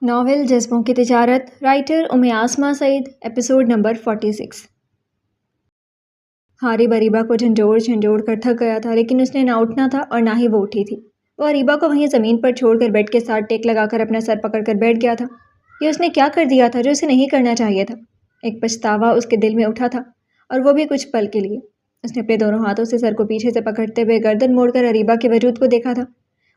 Novel جذبوں کی تجارت، writer Asma سعید، episode number 46۔ حارب Areeba کو جھنجھوڑ کر تھک گیا تھا، لیکن اس نے نہ اٹھنا تھا اور نہ ہی وہ اٹھی تھی۔ وہ اریبہ کو وہیں زمین پر چھوڑ کر بیڈ کے ساتھ ٹیک لگا کر اپنا سر پکڑ کر بیٹھ گیا تھا۔ یہ اس نے کیا کر دیا تھا جو اسے نہیں کرنا چاہیے تھا؟ ایک پچھتاوا اس کے دل میں اٹھا تھا، اور وہ بھی کچھ پل کے لیے۔ اس نے اپنے دونوں ہاتھوں سے سر کو پیچھے سے پکڑتے ہوئے گردن موڑ کر اریبہ کے وجود کو دیکھا تھا،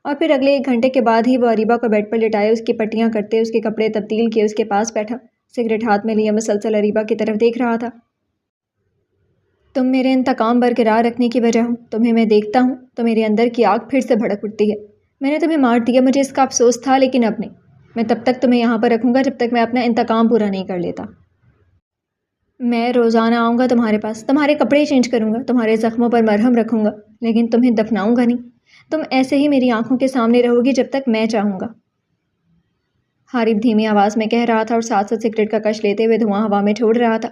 اور پھر اگلے 1 گھنٹے کے بعد ہی وہ اریبہ کو بیڈ پر لٹائے، اس کی پٹیاں کرتے، اس کے کپڑے تبدیل کیے، اس کے پاس بیٹھا، سگریٹ ہاتھ میں لیے مسلسل اریبہ کی طرف دیکھ رہا تھا۔ تم میرے انتقام برقرار رکھنے کی وجہ ہو، تمہیں میں دیکھتا ہوں تو میرے اندر کی آگ پھر سے بھڑک اٹھتی ہے۔ میں نے تمہیں مار دیا، مجھے اس کا افسوس تھا، لیکن اب نہیں۔ میں تب تک تمہیں یہاں پر رکھوں گا جب تک میں اپنا انتقام پورا نہیں کر لیتا۔ میں روزانہ آؤں گا تمہارے پاس، تمہارے کپڑے چینج کروں گا، تمہارے زخموں پر مرہم رکھوں گا، لیکن تمہیں دفناؤں گا نہیں۔ تم ایسے ہی میری آنکھوں کے سامنے رہو گی جب تک میں چاہوں گا۔ حارب دھیمی آواز میں کہہ رہا تھا اور ساتھ ساتھ سگریٹ کا کش لیتے ہوئے دھواں ہوا میں چھوڑ رہا تھا۔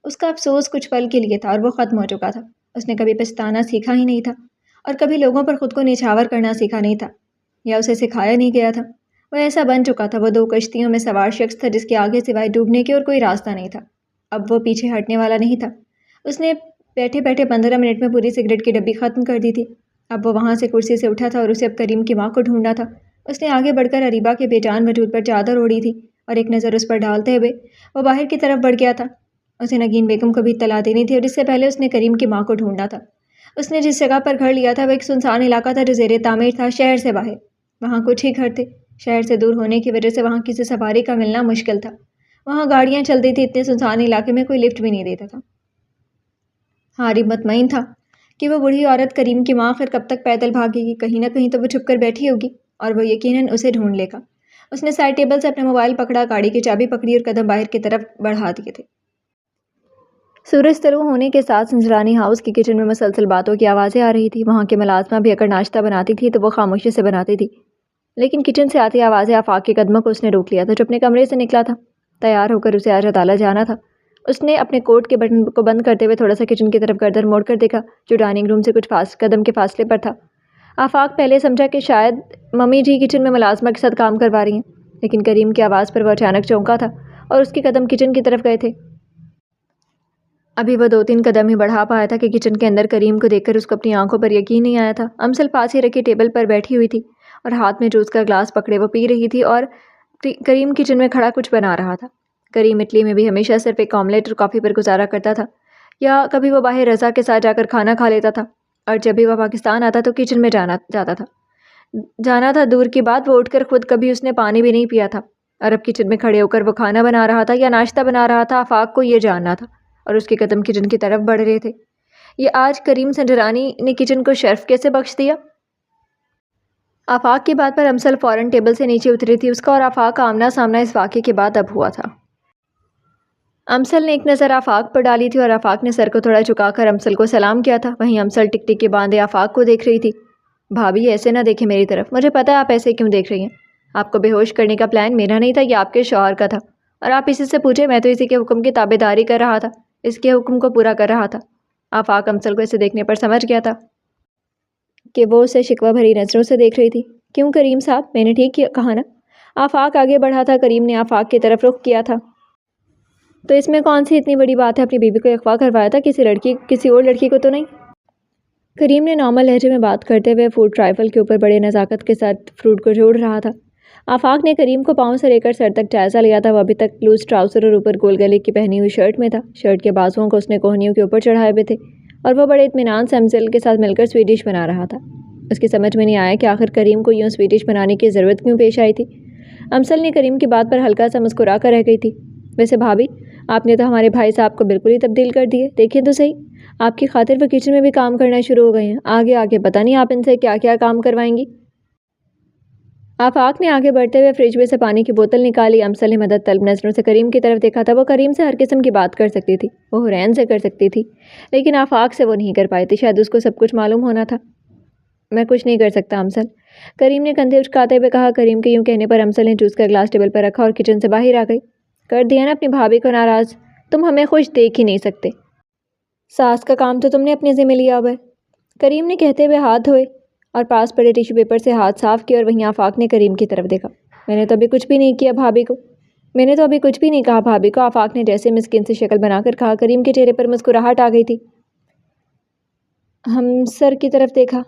اس کا افسوس کچھ پل کے لیے تھا اور وہ ختم ہو چکا تھا۔ اس نے کبھی پچھتانا سیکھا ہی نہیں تھا، اور کبھی لوگوں پر خود کو نچھاور کرنا سیکھا نہیں تھا، یا اسے سکھایا نہیں گیا تھا۔ وہ ایسا بن چکا تھا، وہ 2 کشتیوں میں سوار شخص تھا جس کے آگے سوائے ڈوبنے کے اور کوئی راستہ نہیں تھا۔ اب وہ پیچھے ہٹنے والا نہیں تھا۔ اس نے بیٹھے بیٹھے 15 منٹ میں پوری سگریٹ کی ڈبی ختم کر دی تھی۔ اب وہ وہاں سے کرسی سے اٹھا تھا اور اسے اب کریم کی ماں کو ڈھونڈنا تھا۔ اس نے آگے بڑھ کر اریبہ کے بے جان وجود پر چادر اوڑھی تھی، اور ایک نظر اس پر ڈالتے ہوئے وہ باہر کی طرف بڑھ گیا تھا۔ اسے نگین بیگم کو بھی اطلاع دینی تھی، اور اس سے پہلے اس نے کریم کی ماں کو ڈھونڈنا تھا۔ اس نے جس جگہ پر گھر لیا تھا وہ ایک سنسان علاقہ تھا جو زیر تعمیر تھا، شہر سے باہر۔ وہاں کچھ ہی گھر تھے۔ شہر سے دور ہونے کی وجہ سے وہاں کسی سواری کا ملنا مشکل تھا۔ وہاں گاڑیاں چلتی تھی، اتنے سنسان علاقے میں کوئی لفٹ بھی نہیں دیتا تھا۔ حارب مطمئن تھا کہ وہ بوڑھی عورت کریم کی ماں آخر کب تک پیدل بھاگے گی، کہیں نہ کہیں تو وہ چھپ کر بیٹھی ہوگی، اور وہ یقیناً اسے ڈھونڈ لے گا۔ اس نے سائڈ ٹیبل سے اپنا موبائل پکڑا، گاڑی کی چابی پکڑی اور قدم باہر کی طرف بڑھا دیے تھے۔ سورج طلوع ہونے کے ساتھ سنجرانی ہاؤس کی کچن میں مسلسل باتوں کی آوازیں آ رہی تھی۔ وہاں کی ملازمہ بھی اگر ناشتہ بناتی تھی تو وہ خاموشی سے بناتی تھی، لیکن کچن سے آتی آوازیں آفاق کے قدموں کو اس نے روک لیا تھا جو اپنے کمرے سے نکلا تھا۔ تیار ہو کر اسے آج عدالت جانا تھا۔ اس نے اپنے کوٹ کے بٹن کو بند کرتے ہوئے تھوڑا سا کچن کی طرف گردن موڑ کر دیکھا جو ڈائننگ روم سے کچھ قدم کے فاصلے پر تھا۔ آفاق پہلے سمجھا کہ شاید ممی جی کچن میں ملازمہ کے ساتھ کام کروا رہی ہیں، لیکن کریم کی آواز پر وہ اچانک چونکا تھا اور اس کے قدم کچن کی طرف گئے تھے۔ ابھی وہ 2-3 قدم ہی بڑھا پایا تھا کہ کچن کے اندر کریم کو دیکھ کر اس کو اپنی آنکھوں پر یقین نہیں آیا تھا۔ امسل پاس ہی رکھی ٹیبل پر بیٹھی ہوئی تھی اور ہاتھ میں جوس کا گلاس پکڑے وہ پی رہی تھی، اور کریم کچن میں کھڑا کچھ بنا رہا تھا۔ کریم اٹلی میں بھی ہمیشہ صرف ایک آملیٹ اور کافی پر گزارا کرتا تھا، یا کبھی وہ باہر رضا کے ساتھ جا کر کھانا کھا لیتا تھا، اور جب بھی وہ پاکستان آتا تو کچن میں جانا تھا۔ دور کی بات، وہ اٹھ کر خود کبھی اس نے پانی بھی نہیں پیا تھا، اور اب کچن میں کھڑے ہو کر وہ کھانا بنا رہا تھا یا ناشتہ بنا رہا تھا، آفاق کو یہ جاننا تھا، اور اس کے قدم کچن کی طرف بڑھ رہے تھے۔ یہ آج کریم سنجرانی نے کچن کو شرف کیسے بخش دیا؟ آفاق کی بات پر امسل فوراً ٹیبل سے نیچے اتری تھی۔ اس کا اور آفاق کا آمنا سامنا اس واقعے کے بعد اب ہوا تھا۔ امسل نے ایک نظر آفاق پر ڈالی تھی اور آفاق نے سر کو تھوڑا جھکا کر امسل کو سلام کیا تھا۔ وہیں امسل ٹک ٹک کے باندھے آفاق کو دیکھ رہی تھی۔ بھابھی ایسے نہ دیکھیں میری طرف، مجھے پتہ ہے آپ ایسے کیوں دیکھ رہی ہیں۔ آپ کو بے ہوش کرنے کا پلان میرا نہیں تھا، یہ آپ کے شوہر کا تھا، اور آپ اسی سے پوچھیں، میں تو اسی کے حکم کی تابع داری کر رہا تھا، اس کے حکم کو پورا کر رہا تھا۔ آفاق امسل کو اسے دیکھنے پر سمجھ گیا تھا کہ وہ اسے شکوہ بھری نظروں سے دیکھ رہی تھی۔ کیوں کریم صاحب، میں نے ٹھیک کہا نا؟ آفاق آگے بڑھا تھا۔ کریم نے آفاق کی طرف رخ کیا تھا۔ تو اس میں کون سی اتنی بڑی بات ہے؟ اپنی بیوی کو اغوا کروایا تھا، کسی اور لڑکی کو تو نہیں؟ کریم نے نارمل لہجے میں بات کرتے ہوئے فوڈ ٹرائفل کے اوپر بڑے نزاکت کے ساتھ فروٹ کو جوڑ رہا تھا۔ آفاق نے کریم کو پاؤں سے لے کر سر تک جائزہ لیا تھا۔ وہ ابھی تک لوز ٹراؤزر اور اوپر گول گلے کی پہنی ہوئی شرٹ میں تھا۔ شرٹ کے بازوؤں کو اس نے کوہنیوں کے اوپر چڑھائے ہوئے تھے، اور وہ بڑے اطمینان سے امسل کے ساتھ مل کر سویڈش بنا رہا تھا۔ اس کی سمجھ میں نہیں آیا کہ آخر کریم کو یوں سویڈش بنانے کی ضرورت کیوں پیش آئی تھی۔ امسل نے کریم کی بات پر ہلکا سا مسکرا کر رہ گئی تھی۔ ویسے بھابھی، آپ نے تو ہمارے بھائی صاحب کو بالکل ہی تبدیل کر دیے، دیکھیں تو صحیح، آپ کی خاطر وہ کچن میں بھی کام کرنا شروع ہو گئے ہیں۔ آگے پتہ نہیں آپ ان سے کیا کیا کام کروائیں گی۔ آفاق نے آگے بڑھتے ہوئے فریج میں سے پانی کی بوتل نکالی۔ امسل نے مدد طلب نظروں سے کریم کی طرف دیکھا تھا۔ وہ کریم سے ہر قسم کی بات کر سکتی تھی، وہ حرین سے کر سکتی تھی، لیکن آفاق سے وہ نہیں کر پائی تھی۔ شاید اس کو سب کچھ معلوم ہونا تھا۔ میں کچھ نہیں کر سکتا امسل، کریم نے کندھے اچکاتے ہوئے کہا۔ کریم کے یوں کہنے پر امسل نے جوس کا گلاس ٹیبل پر رکھا اور کچن سے باہر آ گئی۔ کر دیا نا اپنی بھابھی کو ناراض، تم ہمیں خوش دیکھ ہی نہیں سکتے۔ ساس کا کام تو تم نے اپنے ذمہ لیا ہوا ہے، کریم نے کہتے ہوئے ہاتھ دھوئے اور پاس پڑے ٹیشو پیپر سے ہاتھ صاف کیے، اور وہیں آفاق نے کریم کی طرف دیکھا۔ میں نے تو ابھی کچھ بھی نہیں کیا بھابھی کو میں نے تو ابھی کچھ بھی نہیں کہا بھابھی کو، آفاق نے جیسے مسکین سے شکل بنا کر کہا۔ کریم کے چہرے پر مسکراہٹ آ گئی تھی۔ ہم سر کی طرف دیکھا،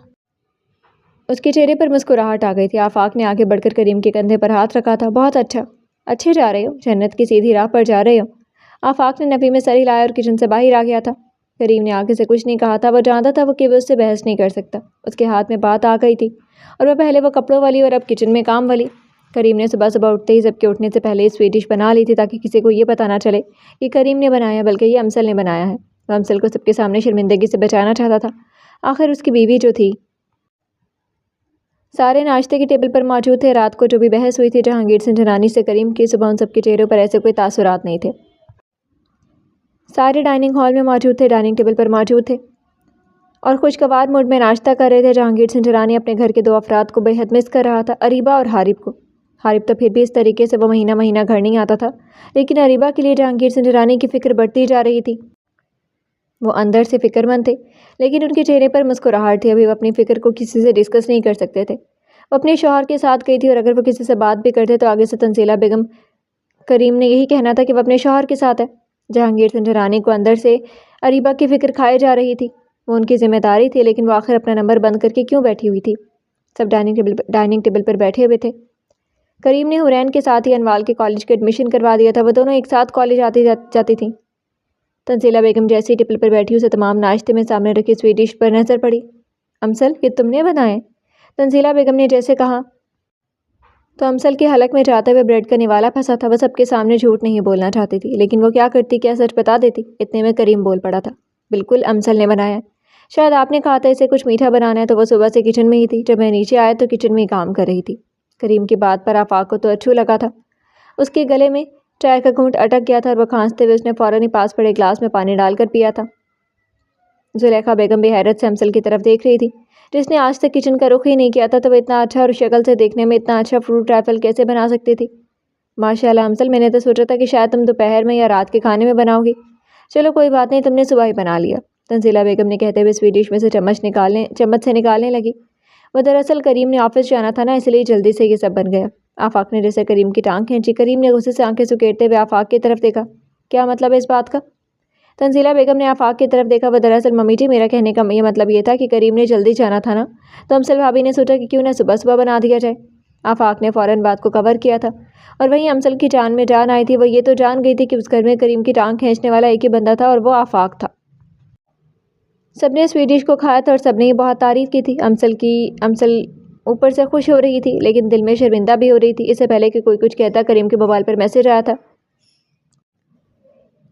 اس کے چہرے پر مسکراہٹ آ گئی تھی۔ آفاق نے آگے بڑھ کر کریم کے کندھے پر ہاتھ رکھا تھا۔ بہت اچھا، اچھے جا رہے ہو، جنت کی سیدھی راہ پر جا رہے ہو۔ آفاق نے نفی میں سر ہلایا اور کچن سے باہر آ گیا تھا۔ کریم نے آگے سے کچھ نہیں کہا تھا، وہ جانتا تھا کہ وہ اس سے بحث نہیں کر سکتا۔ اس کے ہاتھ میں بات آ گئی تھی اور وہ پہلے وہ کپڑوں والی اور اب کچن میں کام والی۔ کریم نے صبح صبح اٹھتے ہی سب کے اٹھنے سے پہلے سویٹ ڈش بنا لی تھی تاکہ کسی کو یہ پتہ نہ چلے کہ کریم نے بنایا بلکہ یہ امسل نے بنایا ہے۔ وہ امسل کو سب کے سامنے شرمندگی سے بچانا چاہتا تھا، آخر اس کی بیوی جو تھی۔ سارے ناشتے کے ٹیبل پر موجود تھے۔ رات کو جو بھی بحث ہوئی تھی جہانگیر سنگھ جنانی سے کریم کی، صبح ان سب کے چہروں پر ایسے کوئی تاثرات نہیں تھے۔ سارے ڈائننگ ہال میں موجود تھے، ڈائننگ ٹیبل پر موجود تھے اور خوشگوار موڈ میں ناشتہ کر رہے تھے۔ جہانگیر سنگھ جنانی اپنے گھر کے 2 افراد کو بے حد مس کر رہا تھا، اریبہ اور حارب کو۔ حارب تو پھر بھی اس طریقے سے وہ مہینہ مہینہ گھر نہیں آتا تھا، لیکن اریبہ کے لیے جہانگیر سنگھ جنانی کی فکر بڑھتی جا رہی تھی۔ وہ اندر سے فکر مند تھے لیکن ان کے چہرے پر مسکراہٹ تھی۔ ابھی وہ اپنی فکر کو کسی سے ڈسکس نہیں کر سکتے تھے۔ وہ اپنے شوہر کے ساتھ گئی تھی اور اگر وہ کسی سے بات بھی کرتے تو آگے سے تنزیلہ بیگم کریم نے یہی کہنا تھا کہ وہ اپنے شوہر کے ساتھ ہے۔ جہانگیر سنگھ جنانی کو اندر سے اریبہ کی فکر کھائے جا رہی تھی۔ وہ ان کی ذمہ داری تھی لیکن وہ آخر اپنا نمبر بند کر کے کیوں بیٹھی ہوئی تھی؟ سب ڈائننگ ٹیبل پر بیٹھے ہوئے تھے۔ کریم نے حورین کے ساتھ ہی انوال کے کالج کا ایڈمیشن کروا دیا تھا، وہ دونوں ایک ساتھ کالج آتی جاتی تھیں۔ تنزیلہ بیگم جیسے ہی ٹیبل پر بیٹھی اسے تمام ناشتے میں سامنے رکھی سویٹ ڈش پر نظر پڑی۔ امسل، یہ تم نے بنائے؟ تنزیلہ بیگم نے جیسے کہا تو امسل کے حلق میں جاتے ہوئے بریڈ کا نوالا پھنسا تھا۔ وہ سب کے سامنے جھوٹ نہیں بولنا چاہتی تھی لیکن وہ کیا کرتی، کیا سچ بتا دیتی؟ اتنے میں کریم بول پڑا تھا۔ بالکل امسل نے بنایا ہے، شاید آپ نے کہا تھا اسے کچھ میٹھا بنانا ہے تو وہ صبح سے کچن میں ہی تھی۔ جب میں نیچے آیا تو کچن میں ہی کام کر رہی تھی۔ کریم کی بات پر آفاق کو تو اچھو لگا تھا۔ اس کے گلے میں چائے کا گھونٹ اٹک گیا تھا اور وہ کھانستے ہوئے اس نے فوراً ہی پاس پڑے گلاس میں پانی ڈال کر پیا تھا۔ زلیخا بیگم بھی حیرت سے امسل کی طرف دیکھ رہی تھی جس نے آج تک کچن کا رخ ہی نہیں کیا تھا، تو وہ اتنا اچھا اور شکل سے دیکھنے میں اتنا اچھا فروٹ رائفل کیسے بنا سکتی تھی؟ ماشاءاللہ امسل، میں نے تو سوچا تھا کہ شاید تم دوپہر میں یا رات کے کھانے میں بناؤ گی۔ چلو کوئی بات نہیں، تم نے صبح ہی بنا لیا، تنزیلہ بیگم نے کہتے ہوئے سویٹ ڈش میں سے چمچ سے نکالنے لگی۔ وہ دراصل کریم نے آفس جانا تھا نا، اس لیے جلدی سے یہ سب بن گیا۔ آفاق نے جیسے کریم کی ٹانگ کھینچی۔ کریم نے غصے سے آنکھیں سکیڑتے ہوئے آفاق کی طرف دیکھا۔ کیا مطلب ہے اس بات کا؟ تنزیلہ بیگم نے آفاق کی طرف دیکھا۔ وہ دراصل ممی جی، میرا کہنے کا یہ مطلب یہ تھا کہ کریم نے جلدی جانا تھا نا، تو امسل بھابھی نے سوچا کہ کیوں نہ صبح صبح بنا دیا جائے۔ آفاق نے فوراً بات کو کور کیا تھا اور وہیں امسل کی جان میں جان آئی تھی۔ وہ یہ تو جان گئی تھی کہ اس گھر میں کریم کی ٹانگ کھینچنے والا ایک ہی بندہ تھا اور وہ آفاق تھا۔ سب نے سویٹ ڈش کو کھایا تھا اور سب نے ہی بہت تعریف کی تھی۔ امسل اوپر سے خوش ہو رہی تھی لیکن دل میں شرمندہ بھی ہو رہی تھی۔ اس سے پہلے کہ کوئی کچھ کہتا کریم کے موبائل پر میسج آیا تھا۔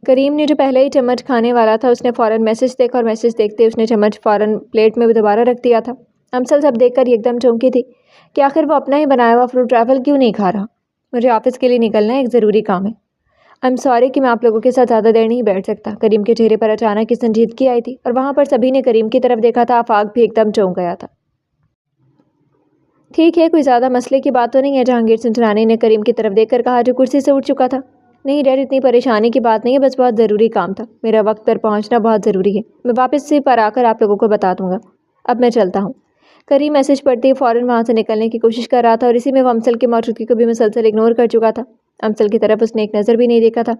کریم نے جو پہلے ہی چمچ کھانے والا تھا اس نے فوراً میسج دیکھا اور میسج دیکھتے اس نے چمچ فوراً پلیٹ میں دوبارہ رکھ دیا تھا۔ امسل سب دیکھ کر ایک دم چونکی تھی کہ آخر وہ اپنا ہی بنایا ہوا فروٹ رائفل کیوں نہیں کھا رہا۔ مجھے آفس کے لیے نکلنا ہے، ایک ضروری کام ہے۔ I'm sorry کہ میں آپ لوگوں کے ساتھ زیادہ دیر نہیں بیٹھ سکتا۔ کریم کے چہرے پر اچانک کی سنجیدگی آئی تھی اور وہاں پر سبھی نے کریم کی طرف دیکھا تھا۔ آفاق بھی ایک دم چونک گیا تھا۔ ٹھیک ہے، کوئی زیادہ مسئلے کی بات تو نہیں ہے، جہانگیر سنگھ جنانی نے کریم کی طرف دیکھ کر کہا جو کرسی سے اٹھ چکا تھا۔ نہیں ڈیڈ، اتنی پریشانی کی بات نہیں ہے، بس بہت ضروری کام تھا۔ میرا وقت پر پہنچنا بہت ضروری ہے، میں واپس سے پر آ کر آپ لوگوں کو بتا دوں گا۔ اب میں چلتا ہوں۔ کریم میسج پڑھتے ہی فوراً وہاں سے نکلنے کی کوشش کر رہا تھا اور اسی میں وہ امسل کی موجودگی کو بھی مسلسل اگنور کر چکا تھا۔ امسل کی طرف اس نے ایک نظر بھی نہیں دیکھا تھا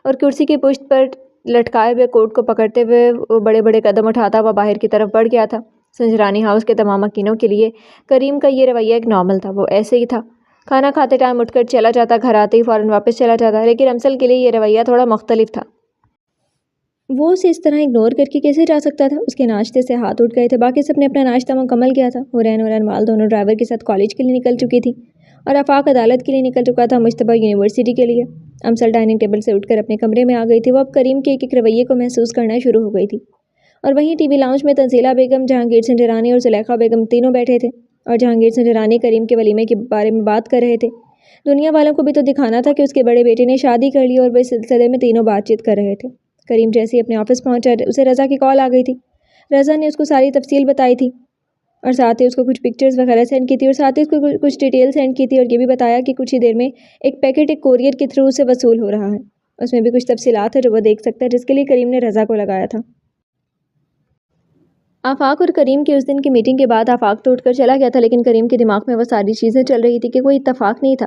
اور کرسی کی پشت پر لٹکائے ہوئے کوٹ کو پکڑتے ہوئے وہ بڑے بڑے قدم اٹھاتا ہوا باہر کی طرف بڑھ گیا تھا۔ سنجرانی ہاؤس کے تمام مکینوں کے لیے کریم کا یہ رویہ ایک نارمل تھا، وہ ایسے ہی تھا۔ کھانا کھاتے ٹائم اٹھ کر چلا جاتا، گھر آتے ہی فوراً واپس چلا جاتا، لیکن امسل کے لیے یہ رویہ تھوڑا مختلف تھا۔ وہ اسے اس طرح اگنور کر کے کیسے جا سکتا تھا؟ اس کے ناشتے سے ہاتھ اٹھ گئے تھے، باقی سب نے اپنا ناشتہ مکمل کیا تھا۔ حورین اور انوال دونوں ڈرائیور کے ساتھ کالج کے لیے نکل چکی تھی اور آفاق عدالت کے لیے نکل چکا تھا، مشتبہ یونیورسٹی کے لیے۔ امسل ڈائننگ ٹیبل سے اٹھ کر اپنے کمرے میں آ گئی تھی۔ وہ اب کریم کے ایک ایک رویے کو محسوس کرنا شروع ہو گئی تھی۔ اور وہیں ٹی وی لاؤنج میں تنزیلہ بیگم، جہانگیر سنگھ جنانی اور زلیخا بیگم تینوں بیٹھے تھے اور جہانگیر سنگھ جنانی کریم کے ولیمے کے بارے میں بات کر رہے تھے۔ دنیا والوں کو بھی تو دکھانا تھا کہ اس کے بڑے بیٹے نے شادی کر لی اور وہ اس سلسلے میں تینوں بات چیت کر رہے تھے۔ کریم جیسے ہی اپنے آفس پہنچا اسے رضا کی کال آ گئی تھی۔ رضا نے اس کو ساری تفصیل بتائی تھی اور ساتھ ہی اس کو کچھ پکچرز وغیرہ سینڈ کی تھی اور ساتھ ہی اس کو کچھ ڈیٹیل سینڈ کی تھی اور یہ بھی بتایا کہ کچھ ہی دیر میں ایک پیکٹ ایک کوریئر کے تھرو سے وصول ہو رہا ہے۔ اس میں بھی کچھ تفصیلات ہیں جو وہ دیکھ سکتا ہے، جس کے لیے کریم نے رضا کو لگایا تھا۔ آفاق اور کریم کی اس دن کی میٹنگ کے بعد آفاق تو اٹھ کر چلا گیا تھا لیکن کریم کے دماغ میں وہ ساری چیزیں چل رہی تھی کہ کوئی اتفاق نہیں تھا۔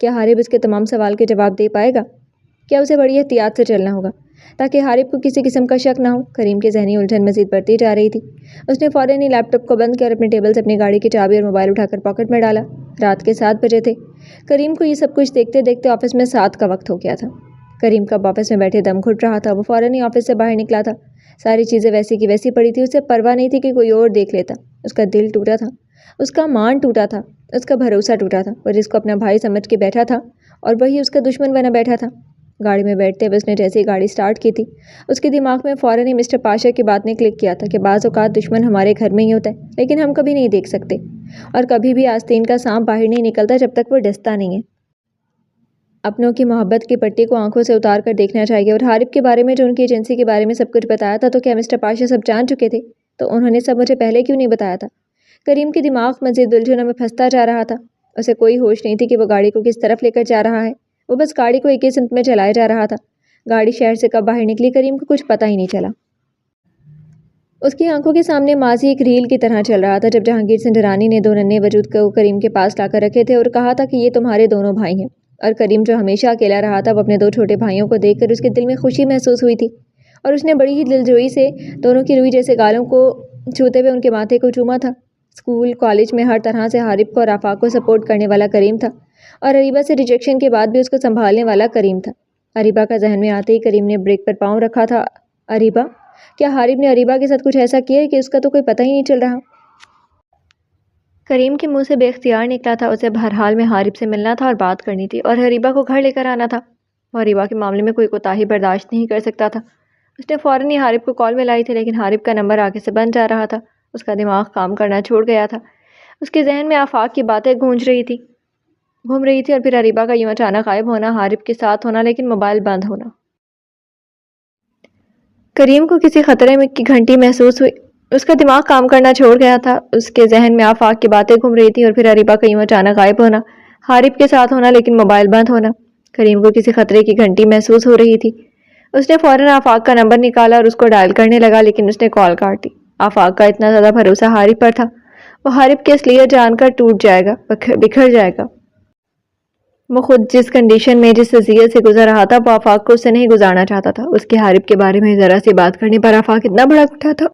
کیا حارب اس کے تمام سوال کے جواب دے پائے گا؟ کیا اسے بڑی احتیاط سے چلنا ہوگا تاکہ حارب کو کسی قسم کا شک نہ ہو؟ کریم کی ذہنی الجھن مزید بڑھتی جا رہی تھی۔ اس نے فوراً ہی لیپ ٹاپ کو بند کیا اور اپنے ٹیبل سے اپنی گاڑی کی چابی اور موبائل اٹھا کر پاکٹ میں ڈالا۔ رات کے 7 بجے تھے۔ کریم کو یہ سب کچھ دیکھتے دیکھتے آفس میں 7 کا وقت ہو گیا تھا۔ کریم کب آفس میں بیٹھے دم گھٹ رہا تھا۔ وہ فوراً ہی آفس سے باہر نکلا تھا۔ ساری چیزیں ویسی کی ویسی پڑی تھی۔ اسے پرواہ نہیں تھی کہ کوئی اور دیکھ لیتا۔ اس کا دل ٹوٹا تھا، اس کا مان ٹوٹا تھا، اس کا بھروسہ ٹوٹا تھا۔ وہ جس کو اپنا بھائی سمجھ کے بیٹھا تھا اور وہی اس کا دشمن بنا بیٹھا تھا۔ گاڑی میں بیٹھتے ہوئے اس نے جیسے ہی گاڑی سٹارٹ کی تھی، اس کے دماغ میں فوراً ہی مسٹر پاشا کی بات نے کلک کیا تھا کہ بعض اوقات دشمن ہمارے گھر میں ہی ہوتا ہے لیکن ہم کبھی نہیں دیکھ سکتے، اور کبھی بھی آستین کا سانپ باہر نہیں نکلتا جب تک وہ ڈستا نہیں ہے۔ اپنوں کی محبت کی پٹی کو آنکھوں سے اتار کر دیکھنا چاہیے۔ اور حارب کے بارے میں جو ان کی ایجنسی کے بارے میں سب کچھ بتایا تھا، تو کیا مسٹر پاشا سب جان چکے تھے؟ تو انہوں نے سب مجھے پہلے کیوں نہیں بتایا تھا؟ کریم کے دماغ مزید الجھنوں میں پھنستا جا رہا تھا۔ اسے کوئی ہوش نہیں تھی کہ وہ گاڑی کو کس طرف لے کر جا رہا ہے۔ وہ بس گاڑی کو ایک ہی سمت میں چلائے جا رہا تھا۔ گاڑی شہر سے کب باہر نکلی کریم کو کچھ پتہ ہی نہیں چلا۔ اس کی آنکھوں کے سامنے ماضی ایک ریل کی طرح چل رہا تھا جب جہانگیر سنجرانی نے 2 ننھے وجود کو کریم کے پاس لا کر رکھے تھے اور کہا تھا کہ یہ تمہارے دونوں بھائی ہیں۔ اور کریم جو ہمیشہ اکیلا رہا تھا، وہ اپنے 2 چھوٹے بھائیوں کو دیکھ کر اس کے دل میں خوشی محسوس ہوئی تھی، اور اس نے بڑی ہی دلجوئی سے دونوں کی روئی جیسے گالوں کو چھوتے ہوئے ان کے ماتھے کو چوما تھا۔ اسکول کالج میں ہر طرح سے حارب کو اور آفاق کو سپورٹ کرنے والا کریم تھا، اور اریبہ سے ریجیکشن کے بعد بھی اس کو سنبھالنے والا کریم تھا۔ اریبہ کا ذہن میں آتے ہی کریم نے بریک پر پاؤں رکھا تھا۔ اریبہ؟ کیا حارب نے اریبہ کے ساتھ کچھ ایسا کیا ہے کہ اس کا تو کوئی پتہ ہی نہیں چل رہا؟ کریم کے منہ سے بے اختیار نکلا تھا۔ اسے بہرحال میں حارب سے ملنا تھا اور بات کرنی تھی، اور اریبہ کو گھر لے کر آنا تھا۔ وہ اریبہ کے معاملے میں کوئی کوتاہی برداشت نہیں کر سکتا تھا۔ اس نے فوراً ہی حارب کو کال ملائی تھی، لیکن حارب کا نمبر آگے سے بند جا رہا تھا۔ اس کا دماغ کام کرنا چھوڑ گیا تھا۔ اس کے ذہن میں آفاق کی باتیں گھوم رہی تھی، اور پھر اریبہ کا یوں اچانک غائب ہونا، حارب کے ساتھ ہونا لیکن موبائل بند ہونا۔ کریم کو کسی خطرے کی گھنٹی محسوس ہوئی۔ اس کا دماغ کام کرنا چھوڑ گیا تھا۔ اس کے ذہن میں آفاق کی باتیں گھوم رہی تھیں، اور پھر اریبہ کا یوں اچانک غائب ہونا، حارب کے ساتھ ہونا لیکن موبائل بند ہونا۔ کریم کو کسی خطرے کی گھنٹی محسوس ہو رہی تھی۔ اس نے فوراً آفاق کا نمبر نکالا اور اس کو ڈائل کرنے لگا، لیکن اس نے کال کاٹ دی۔ آفاق کا اتنا زیادہ بھروسہ حارب پر تھا، وہ حارب کی اصلیت جان کر ٹوٹ جائے گا، بکھر جائے گا۔ وہ خود جس کنڈیشن میں، جس اذیت سے گزر رہا تھا، وہ آفاق کو اس سے نہیں گزارنا چاہتا تھا۔ اس کے حارب کے بارے میں ذرا سی بات کرنے پر آفاق اتنا بھڑک اٹھا تھا۔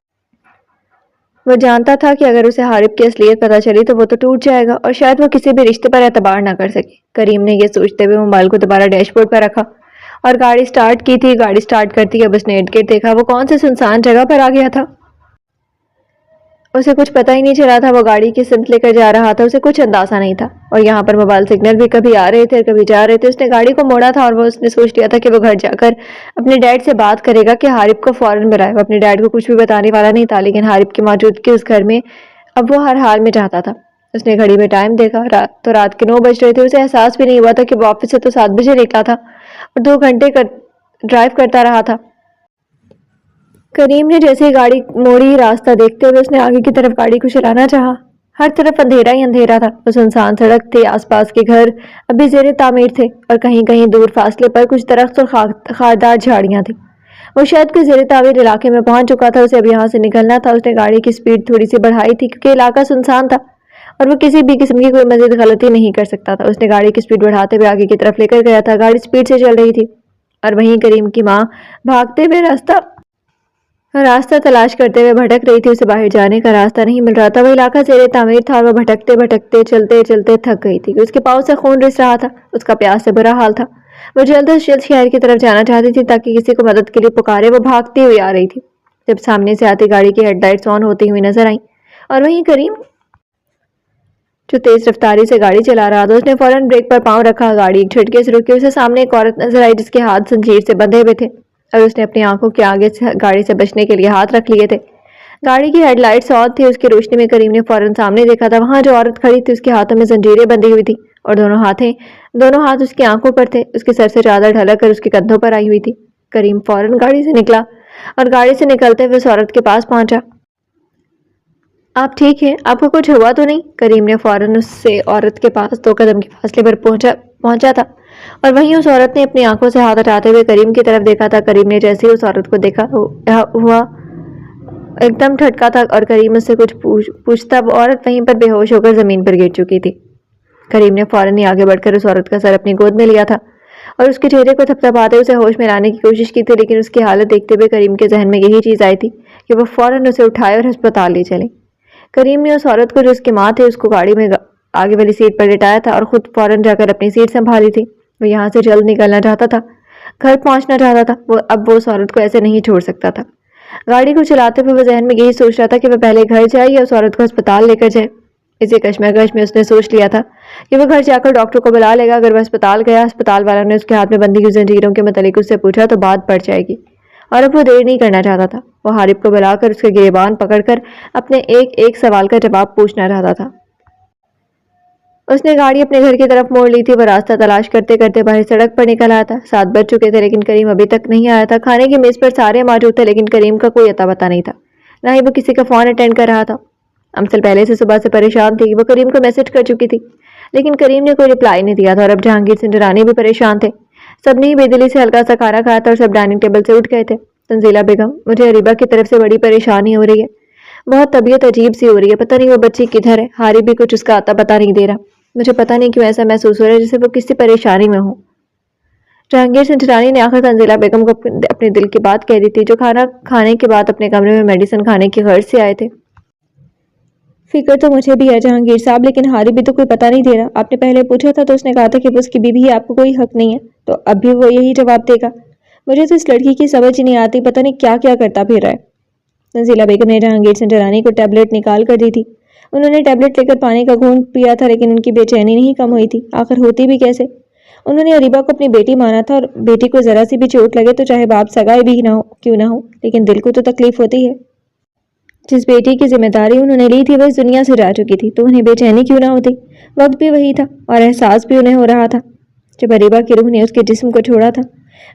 وہ جانتا تھا کہ اگر اسے حارب کی اصلیت پتہ چلی تو وہ تو ٹوٹ جائے گا، اور شاید وہ کسی بھی رشتے پر اعتبار نہ کر سکے۔ کریم نے یہ سوچتے ہوئے موبائل کو دوبارہ ڈیش بورڈ پر رکھا اور گاڑی سٹارٹ کی تھی۔ گاڑی سٹارٹ کرتی اب اس نے ارد گرد دیکھا۔ وہ کون سے سنسان جگہ پر آ گیا تھا؟ اسے کچھ پتہ ہی نہیں چلا تھا۔ وہ گاڑی کی سمت لے کر جا رہا تھا، اسے کچھ اندازہ نہیں تھا، اور یہاں پر موبائل سگنل بھی کبھی آ رہے تھے اور کبھی جا رہے تھے۔ اس نے گاڑی کو موڑا تھا، اور وہ اس نے سوچ لیا تھا کہ وہ گھر جا کر اپنے ڈیڈ سے بات کرے گا کہ حارب کو فوراً بلائے۔ وہ اپنے ڈیڈ کو کچھ بھی بتانے والا نہیں تھا، لیکن حارب کی موجودگی اس گھر میں اب وہ ہر حال میں چاہتا تھا۔ اس نے گھڑی میں ٹائم دیکھا تو رات کے 9 بج رہے تھے۔ اسے احساس بھی نہیں ہوا تھا کہ وہ آفس سے تو 7 بجے نکلا تھا اور 2 گھنٹے ڈرائیو کرتا رہا تھا۔ کریم نے جیسے ہی گاڑی موڑی، راستہ دیکھتے ہوئے اس نے آگے کی طرف گاڑی کو چلانا چاہا۔ ہر طرف اندھیرا ہی اندھیرا تھا۔ وہ سنسان سڑک تھی، آس پاس کے گھر ابھی زیر تعمیر تھے، اور کہیں کہیں دور فاصلے پر کچھ درخت اور خاردار جھاڑیاں تھیں۔ وہ شاید کوئی زیر تعمیر علاقے میں پہنچ چکا تھا۔ اسے اب یہاں سے نکلنا تھا۔ اس نے گاڑی کی سپیڈ تھوڑی سی بڑھائی تھی کیونکہ علاقہ سنسان تھا اور وہ کسی بھی قسم کی کوئی مزید غلطی نہیں کر سکتا تھا۔ اس نے گاڑی کی سپیڈ بڑھاتے ہوئے آگے کی طرف لے کر گیا تھا۔ گاڑی سپیڈ سے چل رہی تھی، اور وہیں کریم کی ماں بھاگتے ہوئے راستہ تلاش کرتے ہوئے بھٹک رہی تھی۔ اسے باہر جانے کا راستہ نہیں مل رہا تھا۔ وہ علاقہ زیر تعمیر تھا، اور وہ بھٹکتے چلتے تھک گئی تھی۔ اس کے پاؤں سے خون رس رہا تھا۔ اس کا پیاس سے برا حال تھا۔ وہ جلد از جلد شہر کی طرف جانا چاہتی تھی تاکہ کسی کو مدد کے لیے پکارے۔ وہ بھاگتی ہوئی آ رہی تھی جب سامنے سے آتی گاڑی کی ہیڈ لائٹس آن ہوتی ہوئی نظر آئیں، اور وہیں کریم جو تیز رفتاری سے گاڑی چلا رہا تھا۔ اس نے فوراً بریک پر پاؤں رکھا۔ گاڑی ایک جھٹکے سے رکی۔ اسے سامنے ایک عورت نظر آئی جس کے ہاتھ زنجیر سے بندھے ہوئے تھے، اور اس نے اپنی آنکھوں کے آگے سے گاڑی سے بچنے کے لیے ہاتھ رکھ لیے تھے۔ گاڑی کی ہیڈ لائٹس آن تھی۔ اس کی روشنی میں کریم نے فوراً سامنے دیکھا تھا۔ وہاں جو عورت کھڑی تھی اس کے ہاتھوں میں زنجیریں بندھی ہوئی تھی، اور دونوں ہاتھ اس کی آنکھوں پر تھے۔ اس کے سر سے چادر ڈھلک کر اس کے کندھوں پر آئی ہوئی تھی۔ کریم فوراً گاڑی سے نکلا اور گاڑی سے نکلتے ہوئے اس عورت کے پاس پہنچا۔ آپ ٹھیک ہیں؟ آپ کو کچھ ہوا تو نہیں؟ کریم نے فوراً اس سے عورت کے پاس 2 قدم کے فاصلے پر پہنچا تھا، اور وہیں اس عورت نے اپنی آنکھوں سے ہاتھ ہٹاتے ہوئے کریم کی طرف دیکھا تھا۔ کریم نے جیسے ہی اس عورت کو دیکھا ہوا ایک دم ٹھٹکا تھا، اور کریم اس سے کچھ پوچھتا وہ عورت وہیں پر بے ہوش ہو کر زمین پر گر چکی تھی۔ کریم نے فوراً ہی آگے بڑھ کر اس عورت کا سر اپنی گود میں لیا تھا اور اس کے چہرے کو تھپتھپاتے اسے ہوش میں لانے کی کوشش کی تھی، لیکن اس کی حالت دیکھتے ہوئے کریم کے ذہن میں یہی چیز آئی تھی کہ وہ فوراً اسے اٹھائے اور ہسپتال لے چلے۔ کریم نے اس عورت کو جو اس کی ماں تھی اس کو گاڑی میں آگے والی سیٹ پر لٹایا تھا اور خود فوراً جا کر اپنی سیٹ سنبھالی تھی۔ وہ یہاں سے جلد نکلنا چاہتا تھا، گھر پہنچنا چاہتا تھا، اب وہ اس عورت کو ایسے نہیں چھوڑ سکتا تھا۔ گاڑی کو چلاتے ہوئے وہ ذہن میں یہی سوچ رہا تھا کہ وہ پہلے گھر جائے یا اس عورت کو ہسپتال لے کر جائے۔ اسی کشمکش میں اس نے سوچ لیا تھا کہ وہ گھر جا کر ڈاکٹر کو بلا لے گا۔ اگر وہ ہسپتال گیا، ہسپتال والوں نے اس کے ہاتھ میں بندھی ہوئی زنجیروں کے متعلق اس سے پوچھا تو بات بڑھ جائے گی، اور اب وہ دیر نہیں کرنا چاہتا تھا۔ وہ حارب کو بلا کر اس کے گریبان پکڑ کر اپنے ایک ایک سوال کا جواب پوچھنا چاہتا تھا۔ اس نے گاڑی اپنے گھر کی طرف موڑ لی تھی۔ وہ راستہ تلاش کرتے کرتے باہر سڑک پر نکل آیا تھا۔ 7 بج چکے تھے لیکن کریم ابھی تک نہیں آیا تھا۔ کھانے کی میز پر سارے موجود تھے لیکن کریم کا کوئی اتا پتہ نہیں تھا، نہ ہی وہ کسی کا فون اٹینڈ کر رہا تھا۔ امسل پہلے سے صبح سے پریشان تھی، وہ کریم کو میسج کر چکی تھی لیکن کریم نے کوئی رپلائی نہیں دیا تھا، اور اب جہانگیر سنگھ درانی بھی پریشان تھے۔ سب نے ہی بے دلی سے ہلکا سا کھانا کھایا تھا اور سب ڈائننگ ٹیبل سے اٹھ گئے تھے۔ تنزیلہ بیگم، مجھے اریبہ کی طرف سے بڑی پریشانی ہو رہی ہے، بہت طبیعت عجیب سی ہو رہی ہے، پتہ نہیں وہ بچی کدھر ہے، ہاری بھی کچھ اس کا اتا پتہ نہیں دے رہا، مجھے پتہ نہیں کیوں ایسا محسوس ہو رہا ہے جیسے وہ کسی پریشانی میں ہو۔ جہانگیر سنگھ درانی نے آخر تنزیلہ بیگم کو اپنے دل کی بات کہہ دی تھی، جو کھانا کھانے کے بعد اپنے کمرے میں میڈیسن کھانے کی غرض سے آئے تھے۔ فکر تو مجھے بھی ہے جہانگیر صاحب، لیکن ہاری بھی تو کوئی پتہ نہیں دے رہا، آپ نے پہلے پوچھا تھا تو اس نے کہا تھا کہ وہ اس کی بیوی ہے، آپ کو کوئی حق نہیں ہے، تو اب بھی وہ یہی جواب دے گا۔ مجھے تو اس لڑکی کی سمجھ ہی نہیں آتی، پتہ نہیں کیا کیا کرتا پھر رہا ہے۔ تنزیلہ بیگم نے جہانگیر سنگھ درانی کو ٹیبلٹ نکال کر دی تھی۔ انہوں نے ٹیبلٹ لے کر پانی کا گھونٹ پیا تھا لیکن ان کی بے چینی نہیں کم ہوئی تھی، آخر ہوتی بھی کیسے؟ انہوں نے اریبہ کو اپنی بیٹی مانا تھا، اور بیٹی کو ذرا سی بھی چوٹ لگے تو چاہے باپ سگائے بھی کیوں نہ ہو، لیکن دل کو تو تکلیف ہوتی ہے۔ جس بیٹی کی ذمہ داری انہوں نے لی تھی وہ اس دنیا سے جا چکی تھی، تو انہیں بے چینی کیوں نہ ہوتی؟ وقت بھی وہی تھا اور احساس بھی انہیں ہو رہا تھا جب اریبہ کی روح نے اس کے جسم کو چھوڑا تھا۔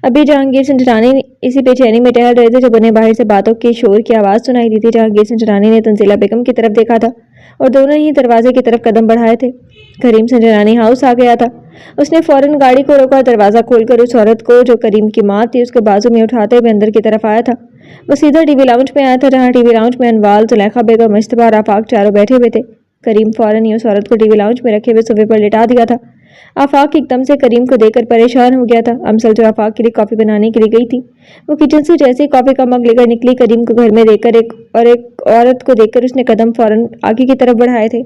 ابھی جہانگیر سنگھ درانی اسی بے چینی میں ٹہل رہے تھے جب انہیں باہر سے باتوں کے شور کی آواز سنائی دی تھی۔ جہانگیر سنگھ درانی نے تنزیلہ بیگم کی طرف دیکھا تھا اور دونوں ہی دروازے کی طرف قدم بڑھائے تھے۔ کریم سنگھ درانی ہاؤس آ گیا تھا۔ اس نے فوراً گاڑی کو روکا اور دروازہ کھول کر اس عورت کو جو کریم کی ماں تھی اس کو بازو میں اٹھاتے ہوئے اندر کی طرف آیا تھا۔ وہ سیدھا ٹی وی لاؤنج میں آیا تھا، جہاں ٹی وی لاؤنج میں انوال، زلیخا بیگم، مجتبیٰ اور آفاق چاروں بیٹھے ہوئے تھے۔ کریم فوراً ہی اس عورت کو ٹی وی لاؤنج میں رکھے ہوئے صوفے پر لٹا دیا تھا۔ آفاق ایک دم سے کریم کو دیکھ کر پریشان ہو گیا تھا۔ امسل جو آفاق کے لیے کافی بنانے کے لیے گئی تھی، وہ کچن سے جیسے ہی کافی کا مگ لے کر نکلی، کریم کو گھر میں دیکھ کر ایک عورت کو دیکھ کر اس نے قدم فوراً آگے کی طرف بڑھائے تھے۔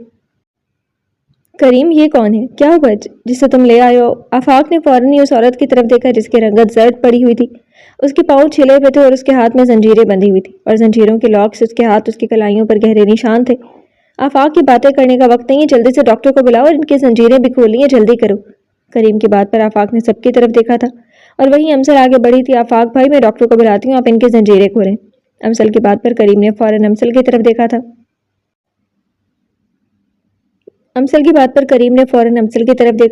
کریم، یہ کون ہے؟ کیا ہوا جسے تم لے آئے ہو؟ آفاق نے فوراً ہی اس عورت کی طرف دیکھا جس کی رنگت زرد پڑی ہوئی تھی۔ اس کے پاؤں چھلے ہوئے تھے اور اس کے ہاتھ میں زنجیریں بندھی ہوئی تھی، اور زنجیروں کے لاک سے اس کے ہاتھ، اس کی کلائیوں پر گہرے نشان تھے۔ آفاق کی باتیں کرنے کا وقت نہیں ہے، جلدی سے ڈاکٹر کو بلاؤ اور ان کی زنجیریں بھی کھولنی ہیں، جلدی کرو۔ کریم کی بات پر آفاق نے سب کی طرف دیکھا تھا اور وہیں امسل آگے بڑھی تھی۔ آفاق بھائی، میں ڈاکٹر کو بلاتی ہوں، آپ ان کی زنجیریں کھولیں۔ امسل کی بات پر کریم نے فوراً امسل کی طرف دیکھا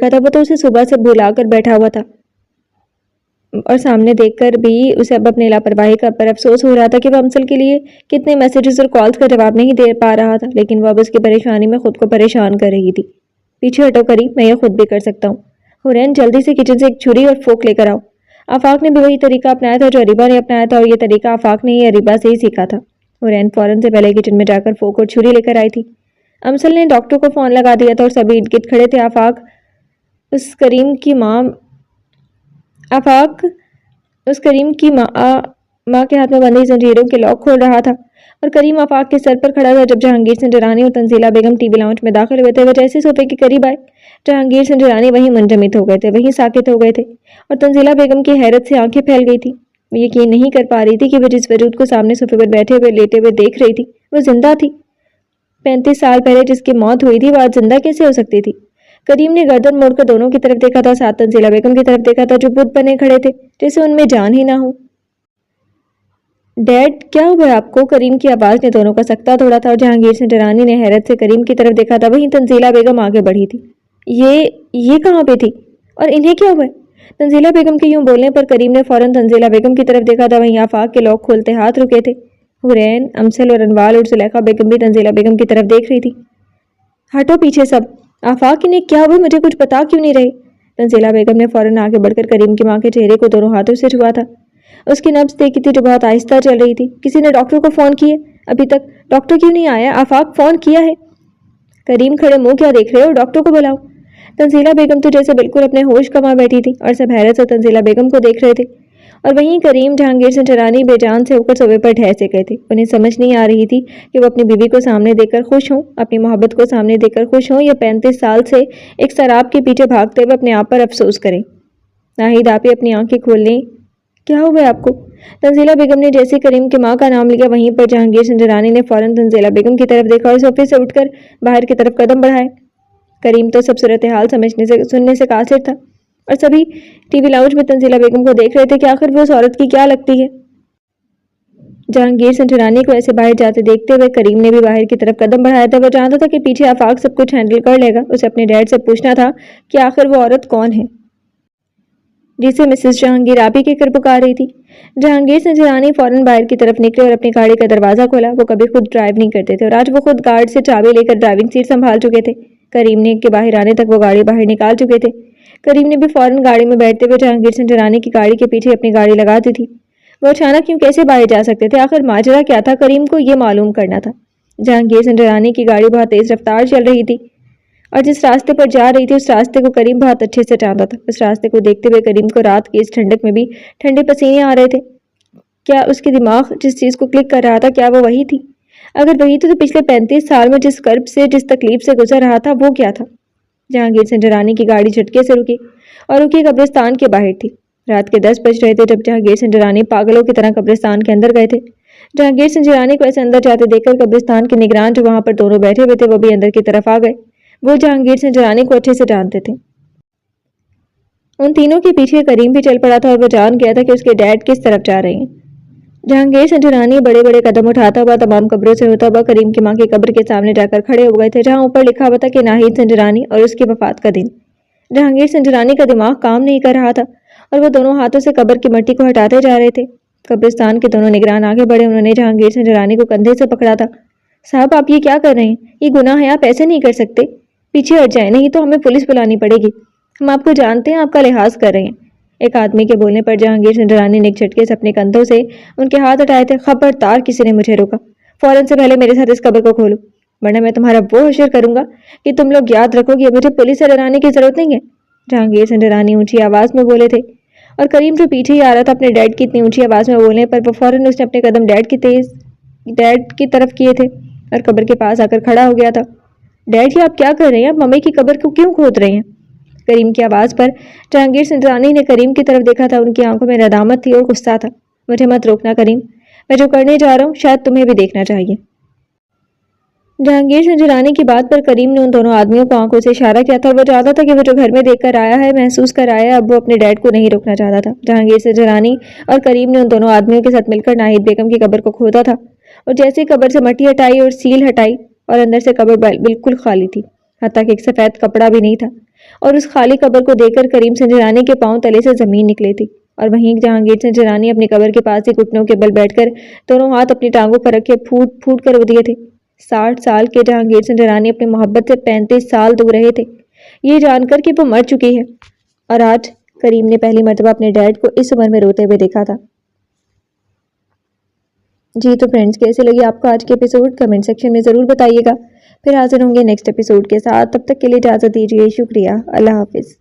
تھا۔ وہ تو اسے صبح سے بلا کر بیٹھا ہوا تھا اور سامنے دیکھ کر بھی اسے اب اپنی لاپرواہی پر افسوس ہو رہا تھا کہ وہ امسل کے لیے کتنے میسیجز اور کالز کا جواب نہیں دے پا رہا تھا، لیکن وہ اب اس کی پریشانی میں خود کو پریشان کر رہی تھی۔ پیچھے ہٹو کریم، میں یہ خود بھی کر سکتا ہوں۔ حورین، جلدی سے کچن سے ایک چھری اور فورک لے کر آؤ۔ آفاق نے بھی وہی طریقہ اپنایا تھا جو اریبہ نے اپنایا تھا، اور یہ طریقہ آفاق نے ہی اریبہ سے ہی سیکھا تھا۔ حورین فوراً سے پہلے کچن میں جا کر فورک اور چھری لے کر آئی تھی۔ امسل نے ڈاکٹر کو فون لگا دیا تھا اور سبھی ارد گرد کھڑے تھے۔ آفاق اس کریم کی ماں کے ہاتھ میں بندھی زنجیروں کے لاک کھول رہا تھا، اور کریم آفاق کے سر پر کھڑا تھا۔ جب جہانگیر سنگھ درانی اور تنزیلہ بیگم ٹی وی لاؤنج میں داخل ہوئے تھے، وہ جیسے صوفے کے قریب آئے، جہانگیر سنگھ درانی وہیں منجمد ہو گئے تھے، وہیں ساکت ہو گئے تھے، اور تنزیلہ بیگم کی حیرت سے آنکھیں پھیل گئی تھی۔ وہ یقین نہیں کر پا رہی تھی کہ وہ جس وجود کو سامنے صوفے پر بیٹھے ہوئے لیٹے ہوئے دیکھ رہی تھی وہ زندہ تھی۔ 35 سال پہلے جس کی موت ہوئی تھی وہ آج زندہ کیسے ہو سکتی تھی؟ کریم نے گردن موڑ کر دونوں کی طرف دیکھا تھا، ساتھ تنزیلہ بیگم کی طرف دیکھا تھا جو بت بنے کھڑے تھے جیسے ان میں جان ہی نہ ہو۔ ڈیڈ، کیا ہوا آپ کو؟ کریم کی آواز نے دونوں کا سکتہ توڑا تھا، اور جہانگیر سنگھ درانی نے حیرت سے کریم کی طرف دیکھا تھا۔ وہیں تنزیلہ بیگم آگے بڑھی تھی۔ یہ کہاں پہ تھی اور انہیں کیا ہوا؟ تنزیلہ بیگم کے یوں بولنے پر کریم نے فوراً تنزیلہ بیگم کی طرف دیکھا تھا، وہیں آفاق کے لاک کھولتے ہاتھ رکے تھے۔ حورین، امسل اور انوال اور زلیخا بیگم بھی تنزیلہ بیگم کی طرف دیکھ رہی تھی۔ ہٹو پیچھے سب۔ آفاق، انہیں کیا ہوا؟ مجھے کچھ بتا کیوں نہیں رہے؟ تنزیلہ بیگم نے فوراً آگے بڑھ کر کریم کی ماں کے چہرے کو دونوں ہاتھوں سے چھوا تھا۔ اس کی نبض دیکھی تھی جو بہت آہستہ چل رہی تھی۔ کسی نے ڈاکٹر کو فون کیے؟ ابھی تک ڈاکٹر کیوں نہیں آیا؟ آفاق، فون کیا ہے؟ کریم، کھڑے منہ کیا دیکھ رہے ہو؟ ڈاکٹر کو بلاؤ۔ تنزیلہ بیگم تو جیسے بالکل اپنے ہوش کما بیٹھی تھی اور سب حیرت سے تنزیلہ بیگم کو دیکھ رہے تھے، اور وہیں کریم جہانگیر سنجرانی بے جان سے ہو کر صوبے پر ٹھہر گئے تھے۔ انہیں سمجھ نہیں آ رہی تھی کہ وہ اپنی بیوی کو سامنے دیکھ کر خوش ہوں، اپنی محبت کو سامنے دیکھ کر خوش ہوں، یا 35 سال سے ایک سراب کے پیچھے بھاگتے ہوئے اپنے آپ پر افسوس کریں۔ ناہید آپ ہی اپنی آنکھیں کھول لیں، کیا ہوا ہے آپ کو؟ تنزیلہ بیگم نے جیسے کریم کی ماں کا نام لیا، وہیں پر جہانگیر سنجرانی نے فوراً تنزیلہ بیگم کی طرف دیکھا اور صوفے سے اٹھ کر باہر کی طرف قدم بڑھائے۔ کریم تو سب صورتحال سننے سے قاصر تھا، اور سبھی ٹی وی لاؤنج میں تنزیلہ بیگم کو دیکھ رہے تھے کہ آخر وہ اس عورت کی کیا لگتی ہے۔ جہانگیر سنجرانی کو ایسے باہر جاتے دیکھتے ہوئے کریم نے بھی باہر کی طرف قدم بڑھایا تھا۔ وہ جانتا تھا کہ پیچھے آفاق سب کچھ ہینڈل کر لے گا۔ اسے اپنے ڈیڈ سے پوچھنا تھا کہ آخر وہ عورت کون ہے جسے مسز جہانگیر آپ ہی کے کر پکار رہی تھی۔ جہانگیر سنجرانی فوراً باہر کی طرف نکلے اور اپنی گاڑی کا دروازہ کھولا۔ وہ کبھی خود ڈرائیو نہیں کرتے تھے اور آج وہ خود گارڈ سے چابی لے کر ڈرائیونگ سیٹ سنبھال چکے تھے۔ کریم نے کے باہر آنے تک وہ گاڑی باہر نکال چکے تھے۔ کریم نے بھی فوراً گاڑی میں بیٹھتے ہوئے جہانگیر سنجرانی کی گاڑی کے پیچھے اپنی گاڑی لگا دی تھی۔ وہ اچانک کیوں کیسے باہر جا سکتے تھے؟ آخر ماجرا کیا تھا؟ کریم کو یہ معلوم کرنا تھا۔ جہانگیر سنجرانی کی گاڑی بہت تیز رفتار چل رہی تھی اور جس راستے پر جا رہی تھی اس راستے کو کریم بہت اچھے سے جانتا تھا۔ اس راستے کو دیکھتے ہوئے کریم کو رات کی اس ٹھنڈک میں بھی ٹھنڈے پسینے آ رہے تھے۔ کیا اس کے دماغ جس چیز کو کلک کر رہا تھا، کیا وہ وہی تھی؟ اگر وہی تو پچھلے 35 سال میں جس کرب سے، جس تکلیف سے گزر رہا تھا، وہ کیا تھا؟ جہانگیر سنجرانی کی گاڑی جھٹکے سے رکی اور رکی قبرستان کے باہر تھی۔ رات کے 10 بج رہے تھے جب جہانگیر سنجرانی پاگلوں کی طرح قبرستان کے اندر گئے تھے۔ جہانگیر سنجرانی کو ایسے اندر جاتے دیکھ کر قبرستان کے نگران جو وہاں پر دونوں بیٹھے ہوئے تھے وہ بھی اندر کی طرف آ گئے۔ وہ جہانگیر سنجرانی کو اچھے سے جانتے تھے۔ ان تینوں کے پیچھے کریم بھی چل پڑا تھا اور وہ جان گیا تھا کہ اس کے ڈیڈ کس طرف جا رہے ہیں۔ جہانگیر سنجرانی بڑے بڑے قدم اٹھاتا ہوا تمام قبروں سے ہوتا ہوا کریم کی ماں کی قبر کے سامنے جا کر کھڑے ہو گئے تھے، جہاں اوپر لکھا ہوا تھا کہ ناہید سنجرانی اور اس کی وفات کا دن۔ جہانگیر سنجرانی کا دماغ کام نہیں کر رہا تھا اور وہ دونوں ہاتھوں سے قبر کی مٹی کو ہٹاتے جا رہے تھے۔ قبرستان کے دونوں نگران آگے بڑھے، انہوں نے جہانگیر سنجرانی کو کندھے سے پکڑا تھا۔ صاحب آپ یہ کیا کر رہے ہیں؟ یہ گناہ ہے، آپ ایسے نہیں کر سکتے، پیچھے ہٹ جائیں نہیں تو ہمیں پولیس بلانی پڑے گی، ہم آپ کو جانتے ہیں، آپ کا لحاظ کر رہے ہیں۔ ایک آدمی کے بولنے پر جہانگیر سنجرانی نے ایک جھٹکے سے اپنے کندھوں سے ان کے ہاتھ ہٹائے تھے۔ خبردار کسی نے مجھے روکا، فوراً سے پہلے میرے ساتھ اس قبر کو کھولو، ورنہ میں تمہارا وہ حشر کروں گا کہ تم لوگ یاد رکھو گے مجھے پولیس سے ڈرانے کی ضرورت نہیں ہے۔ جہانگیر سنجرانی اونچی آواز میں بولے تھے اور کریم جو پیچھے ہی آ رہا تھا اپنے ڈیڈ کی اتنی اونچی آواز میں بولنے پر وہ فوراً اس نے اپنے قدم ڈیڈ کی طرف کیے تھے اور قبر کے پاس آ کر کھڑا ہو گیا تھا۔ ڈیڈ یہ آپ کیا کر رہے ہیں؟ آپ ممی کی قبر کو کیوں کھود رہے ہیں؟ کریم کی آواز پر جہانگیر سنجرانی نے کریم کی طرف دیکھا تھا، ان کی آنکھوں میں ندامت تھی اور غصہ تھا۔ مجھے مت روکنا کریم، میں جو کرنے جا رہا ہوں شاید تمہیں بھی دیکھنا چاہیے۔ جہانگیر سنجرانی کی بات پر کریم نے ان دونوں آدمیوں کو آنکھوں سے اشارہ کیا تھا اور وہ چاہتا تھا کہ وہ جو گھر میں دیکھ کر آیا ہے، محسوس کر آیا ہے، اب وہ اپنے ڈیڈ کو نہیں روکنا چاہتا تھا۔ جہانگیر سنجرانی اور کریم نے ان دونوں آدمیوں کے ساتھ مل کر ناہید بیگم کی قبر کو کھودا تھا اور جیسے ہی قبر سے مٹی ہٹائی اور سیل ہٹائی اور اندر سے قبر بالکل خالی تھی، حتیٰ کہ ایک سفید کپڑا بھی نہیں تھا، اور اس خالی قبر کو دیکھ کر کریم سنجرانی کے پاؤں تلے سے زمین نکلی تھی، اور وہیں جہانگیر سنجرانی اپنی قبر کے پاس ہی گھٹنوں کے بل بیٹھ کر دونوں ہاتھ اپنی ٹانگوں پر رکھے پھوٹ پھوٹ کر رو دیے تھے۔ 60 سال کے جہانگیر سنجرانی اپنی محبت سے 35 سال دور رہے تھے، یہ جان کر کہ وہ مر چکی ہے، اور آج کریم نے پہلی مرتبہ اپنے ڈیڈ کو اس عمر میں روتے ہوئے دیکھا تھا۔ جی تو فرینڈز، کیسے لگی آپ کو آج کے ایپیسوڈ؟ کمنٹ سیکشن میں ضرور بتائیے گا۔ پھر حاضر ہوں گے نیکسٹ ایپیسوڈ کے ساتھ، تب تک کے لیے اجازت دیجیے، شکریہ، اللہ حافظ۔